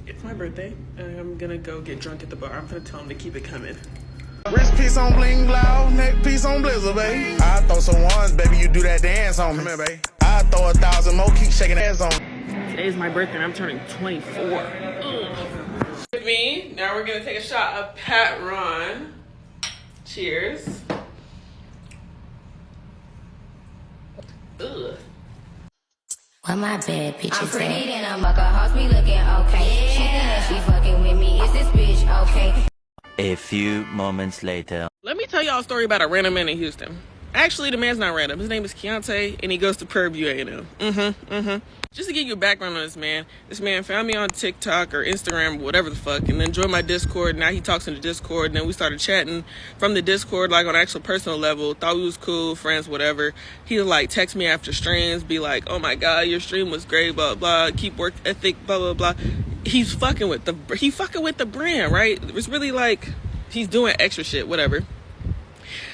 It's my birthday, and I'm gonna go get drunk at the bar. I'm gonna tell him to keep it coming. Wrist piece on bling blow, neck piece on blizzard, babe. I throw some ones, baby, you do that dance on me. Come here, babe. I throw 1,000 more, keep shaking ass on me. Today's my birthday, and I'm turning 24. With me, now we're gonna take a shot of Pat Ron. Cheers. Ugh. Well, my bad bitch. I'm pretty than a mucker, hoes be looking okay. She think that she fucking with me, is this bitch okay? A few moments later. Let me tell y'all a story about a random man in Houston. Actually, the man's not random. His name is Keontae, and he goes to Prairie View A&M. Just to give you a background on this man found me on TikTok or Instagram, whatever the fuck, and then joined my Discord. Now he talks in the Discord, and then we started chatting from the Discord, like on an actual personal level. Thought we was cool, friends, whatever. He would like text me after streams, be like, "Oh my god, your stream was great, blah blah. Keep work ethic, blah blah blah." He's fucking with the brand, right? It's really like he's doing extra shit, whatever.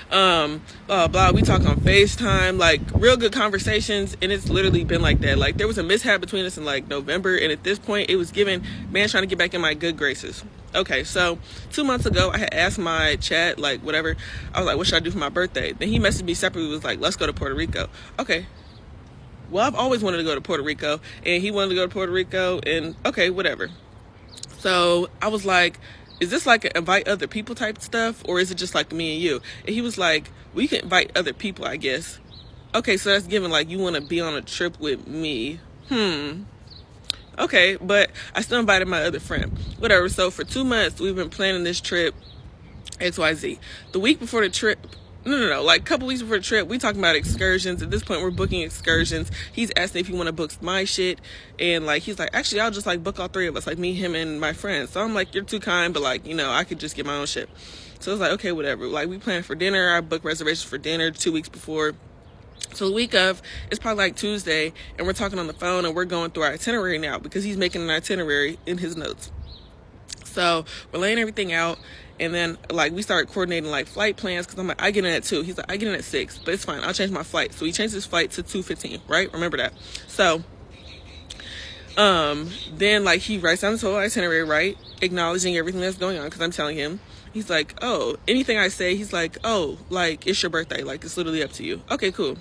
Blah blah. We talk on FaceTime, like real good conversations, and it's literally been like that. Like there was a mishap between us in like November, and at this point, it was given man trying to get back in my good graces. Okay, so 2 months ago, I had asked my chat, like whatever. I was like, "What should I do for my birthday?" Then he messaged me separately. Was like, "Let's go to Puerto Rico." Okay. Well, I've always wanted to go to Puerto Rico, and he wanted to go to Puerto Rico, and okay, whatever. So I was like, is this like an invite other people type stuff, or is it just like me and you? And he was like, well, you can invite other people, I guess. Okay, so that's given like you want to be on a trip with me. Okay, but I still invited my other friend. Whatever, so for 2 months, we've been planning this trip, XYZ. The week before the trip, no, like a couple weeks before the trip, we talking about excursions. At this point, we're booking excursions. He's asking if he want to book my shit, and like he's like, actually, I'll just like book all three of us, like me, him, and my friends. So I'm like, you're too kind, but like, you know, I could just get my own shit. So I was like, okay, whatever. Like we planned for dinner. I booked reservations for dinner 2 weeks before. So the week of, it's probably like Tuesday, and we're talking on the phone, and we're going through our itinerary now because he's making an itinerary in his notes. So we're laying everything out. And then, like, we started coordinating, like, flight plans, because I'm like, I get in at 2. He's like, I get in at 6, but it's fine. I'll change my flight. So he changed his flight to 2:15, right? Remember that. So, then, like, he writes down this whole itinerary, right? Acknowledging everything that's going on, because I'm telling him. He's like, oh, anything I say, he's like, oh, like, it's your birthday. Like, it's literally up to you. Okay, cool.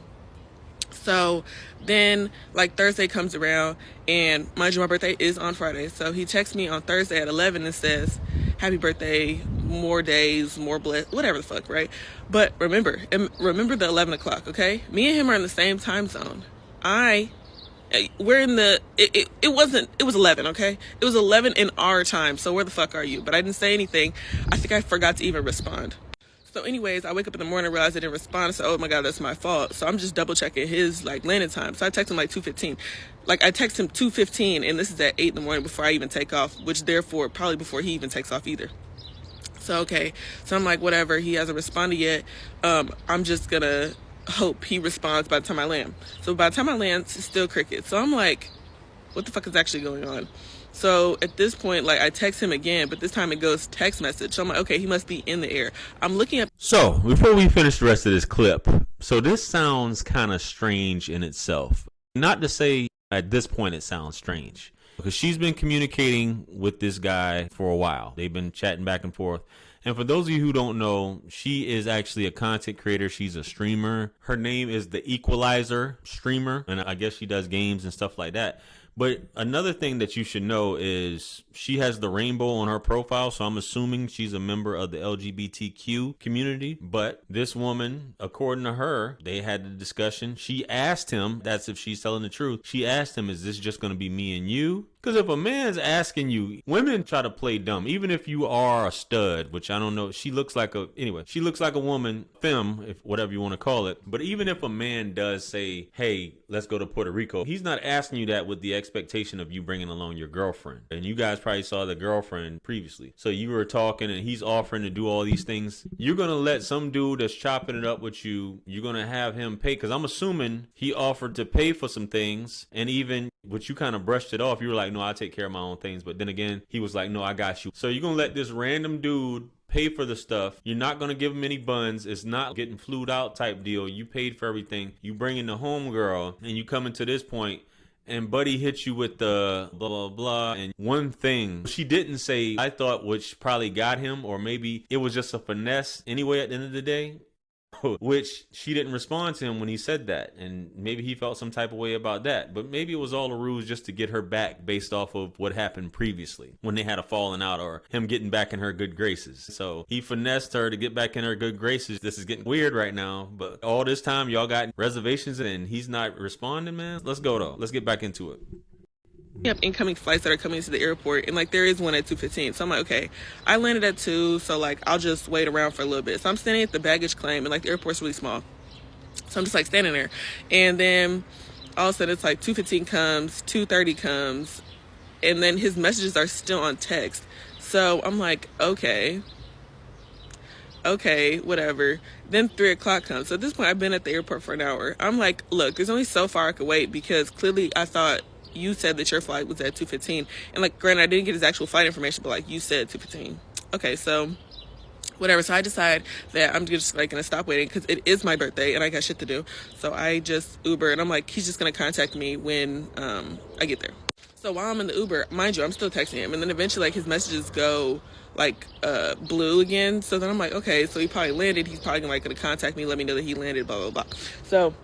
So then, like, Thursday comes around, and mind you, my birthday is on Friday. So he texts me on Thursday at 11 and says, happy birthday, more days, more whatever the fuck, right? But remember the 11 o'clock, okay? Me and him are in the same time zone. We're in the, it was 11, okay? It was 11 in our time, so where the fuck are you? But I didn't say anything. I think I forgot to even respond. So anyways, I wake up in the morning and realize I didn't respond. So, oh my God, that's my fault. So I'm just double checking his like landing time. So I text him like 2:15. Like I text him 2:15, and this is at 8 in the morning before I even take off, which therefore probably before he even takes off either. So, okay. So I'm like, whatever. He hasn't responded yet. I'm just gonna hope he responds by the time I land. So by the time I land, it's still crickets. So I'm like, what the fuck is actually going on? So at this point, like I text him again, but this time it goes text message. So I'm like, okay, he must be in the air. I'm looking at. So before we finish the rest of this clip, so this sounds kind of strange in itself. Not to say at this point it sounds strange, because she's been communicating with this guy for a while. They've been chatting back and forth. And for those of you who don't know, she is actually a content creator. She's a streamer. Her name is the Equalizer Streamer, and I guess she does games and stuff like that. But another thing that you should know is she has the rainbow on her profile, so I'm assuming she's a member of the LGBTQ community. But this woman, according to her, they had the discussion. She asked him, that's if she's telling the truth, she asked him, is this just going to be me and you? Because if a man's asking you, women try to play dumb, even if you are a stud, which I don't know, she looks like a woman, femme, if whatever you want to call it. But even if a man does say, hey, let's go to Puerto Rico, he's not asking you that with the expectation of you bringing along your girlfriend. And you guys probably saw the girlfriend previously. So you were talking and he's offering to do all these things. You're going to let some dude that's chopping it up with you, you're going to have him pay. Because I'm assuming he offered to pay for some things, and even, but you kind of brushed it off. You were like, no, I take care of my own things. But then again, he was like, no, I got you. So you're going to let this random dude pay for the stuff. You're not going to give him any buns. It's not getting flued out type deal. You paid for everything. You bring in the home girl, and you come into this point, and Buddy hit you with the blah, blah, blah. And one thing she didn't say, I thought, which probably got him, or maybe it was just a finesse anyway at the end of the day, which she didn't respond to him when he said that. And maybe he felt some type of way about that. But maybe it was all a ruse just to get her back based off of what happened previously when they had a falling out, or him getting back in her good graces. So he finessed her to get back in her good graces. This is getting weird right now, but all this time y'all got reservations and he's not responding, man. Let's go though. Let's get back into it. We have incoming flights that are coming to the airport, and like there is one at 2:15. So I'm like, okay, I landed at 2, so like I'll just wait around for a little bit. So I'm standing at the baggage claim, and like the airport's really small, so I'm just like standing there. And then all of a sudden it's like 2:15 comes, 2:30 comes, and then his messages are still on text. So I'm like, okay, whatever. Then 3 o'clock comes. So at this point I've been at the airport for an hour. I'm like, look, there's only so far I could wait, because clearly I thought you said that your flight was at 2:15, and like granted I didn't get his actual flight information, but like you said 2:15. Okay, so whatever. So I decide that I'm just like gonna stop waiting, because it is my birthday and I got shit to do. So I just Uber, and I'm like, he's just gonna contact me when I get there. So while I'm in the Uber, mind you, I'm still texting him, and then eventually like his messages go like blue again. So then I'm like, okay, so he probably landed. He's probably like gonna contact me, let me know that he landed, blah blah blah. So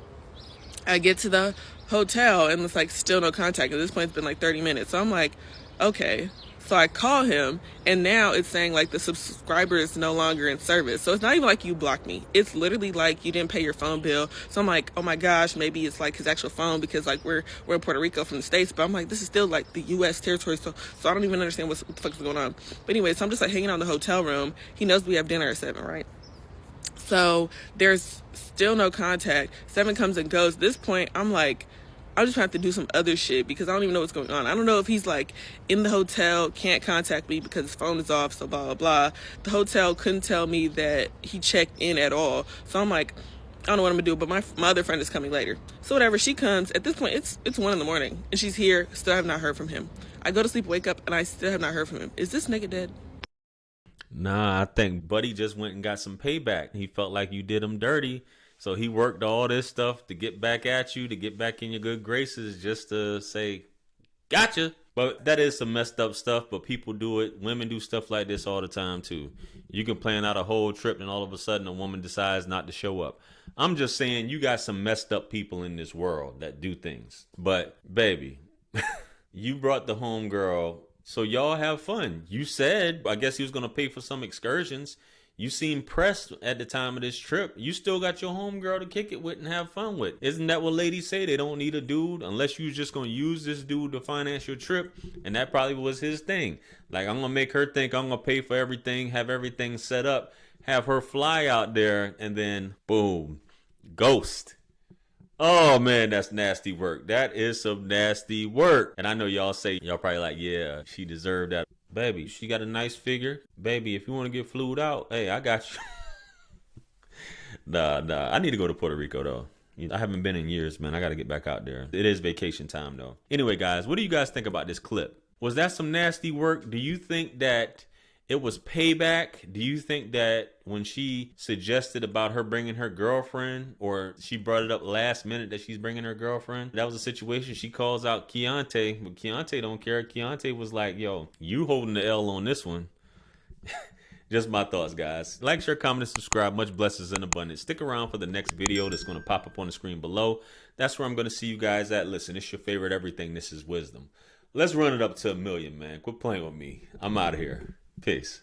I get to the hotel and it's like still no contact. At this point it's been like 30 minutes. So I'm like, okay. So I call him, and now it's saying like the subscriber is no longer in service. So it's not even like you blocked me. It's literally like you didn't pay your phone bill. So I'm like, oh my gosh, maybe it's like his actual phone, because like we're in Puerto Rico from the States, but I'm like, this is still like the US territory. So I don't even understand what the fuck is going on. But anyway, so I'm just like hanging out in the hotel room. He knows we have dinner at 7, right? So there's still no contact. 7 comes and goes. At this point, I'm like, I'm just gonna have to do some other shit, because I don't even know what's going on. I don't know if he's like in the hotel, can't contact me because his phone is off, so blah, blah, blah. The hotel couldn't tell me that he checked in at all. So I'm like, I don't know what I'm gonna do, but my other friend is coming later. So whatever, she comes. At this point, it's 1 a.m, and she's here. Still have not heard from him. I go to sleep, wake up, and I still have not heard from him. Is this nigga dead? Nah, I think Buddy just went and got some payback. He felt like you did him dirty. So he worked all this stuff to get back at you, to get back in your good graces, just to say, gotcha. But that is some messed up stuff, but people do it. Women do stuff like this all the time too. You can plan out a whole trip and all of a sudden a woman decides not to show up. I'm just saying, you got some messed up people in this world that do things. But baby, you brought the home girl, so y'all have fun. You said, I guess he was going to pay for some excursions. You seem pressed at the time of this trip. You still got your homegirl to kick it with and have fun with. Isn't that what ladies say? They don't need a dude unless you're just going to use this dude to finance your trip. And that probably was his thing. Like, I'm going to make her think I'm going to pay for everything, have everything set up, have her fly out there, and then boom, ghost. Oh man, that's nasty work. That is some nasty work. And I know y'all say, y'all probably like, yeah, she deserved that. Baby, she got a nice figure. Baby, if you want to get flued out, hey, I got you. Nah. I need to go to Puerto Rico, though. I haven't been in years, man. I got to get back out there. It is vacation time, though. Anyway, guys, what do you guys think about this clip? Was that some nasty work? Do you think that it was payback? Do you think that when she suggested about her bringing her girlfriend, or she brought it up last minute that she's bringing her girlfriend, that was a situation? She calls out Keontae, but Keontae don't care. Keontae was like, yo, you holding the L on this one. Just my thoughts, guys. Like, share, comment, and subscribe. Much blessings and abundance. Stick around for the next video that's going to pop up on the screen below. That's where I'm going to see you guys at. Listen, it's your favorite everything. This is wisdom. Let's run it up to 1 million, man. Quit playing with me. I'm out of here. Peace.